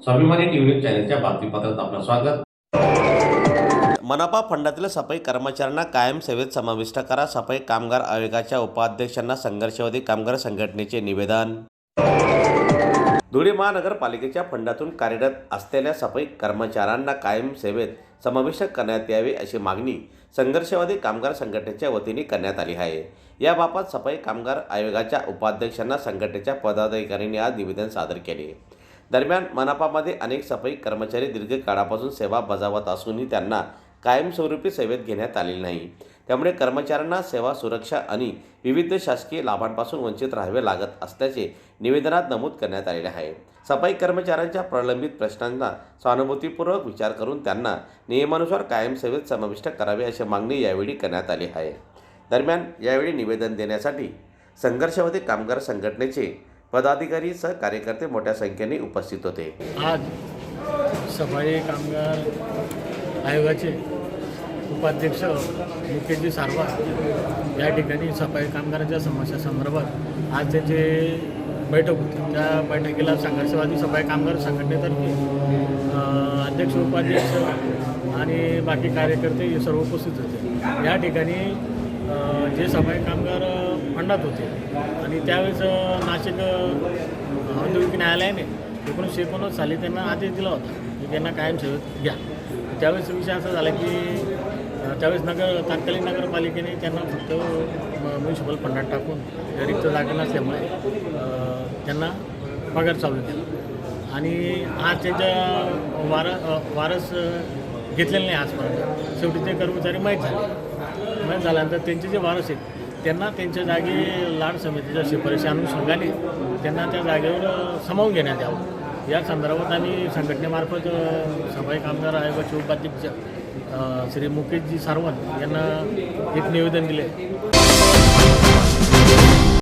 स्वाभिमानी न्यूज चॅनलच्या बातमीपत्रात आपलं स्वागत। मनपा फंडातील सफाई कर्मचाऱ्यांना कायम सेवेत समाविष्ट करा, सफाई कामगार आयोगाच्या उपाध्यक्षांना संघर्षवादी कामगार संघटनेचे निवेदन। धुळे महानगरपालिकेच्या फंडातून कार्यरत असलेल्या सफाई कर्मचाऱ्यांना कायम सेवेत समाविष्ट करण्यात यावे अशी मागणी संघर्षवादी कामगार संघटनेच्या वतीने करण्यात आली आहे। याबाबत सफाई कामगार आयोगाच्या उपाध्यक्षांना संघटनेच्या पदाधिकाऱ्यांनी आज निवेदन सादर केले। दरम्यान मनपामध्ये अनेक सफाई कर्मचारी दीर्घकाळापासून सेवा बजावत असूनही त्यांना कायमस्वरूपी सेवेत घेण्यात आलेले नाही। त्यामुळे कर्मचाऱ्यांना सेवा सुरक्षा आणि विविध शासकीय लाभांपासून वंचित राहावे लागत असल्याचे निवेदनात नमूद करण्यात आलेले आहे। सफाई कर्मचाऱ्यांच्या प्रलंबित प्रश्नांना सहानुभूतीपूर्वक विचार करून त्यांना नियमानुसार कायम सेवेत समाविष्ट करावे अशी मागणी यावेळी करण्यात आली आहे। दरम्यान यावेळी निवेदन देण्यासाठी संघर्षवादी कामगार संघटनेचे पदाधिकारी सह कार्यकर्ते मोठ्या संख्येने उपस्थित होते। आज सफाई कामगार आयोगाचे उपाध्यक्ष मुकेशजी सारवार या ठिकाणी सफाई कामगारांच्या समस्या संदर्भात आज त्यांची बैठक होती। त्या बैठकीला संघर्षवादी सफाई कामगार संघटनेतर्फे अध्यक्ष उपाध्यक्ष आणि बाकी कार्यकर्ते हे सर्व उपस्थित होते। या ठिकाणी जे सफाई कामगार फंडात होते आणि त्यावेळेस नाशिक औद्योगिक न्यायालयाने 1989 साली त्यांना आदेश दिला होता की त्यांना कायम सेवेत घ्या। त्यावेळेस विषय असा झाला की त्यावेळेस तत्कालीन नगरपालिकेने त्यांना फक्त म्युन्सिपल फंडात टाकून रिक्त जागा नसल्यामुळे त्यांना पगार चालू केला आणि आज त्यांच्या वारस घेतलेले नाही आजपर्यंत। शेवटी ते कर्मचारी माहीत झाल्यानंतर त्यांचे जे वारस आहेत त्यांना त्यांच्या जागी लाड समितीच्या शिफारशी अनुषंगाने त्यांना त्या जागेवर सामावून घेण्यात यावं या संदर्भात आम्ही संघटनेमार्फत सफाई कामगार आयोगाचे उपाध्यक्ष श्री मुकेशजी सारवार यांना एक निवेदन दिले।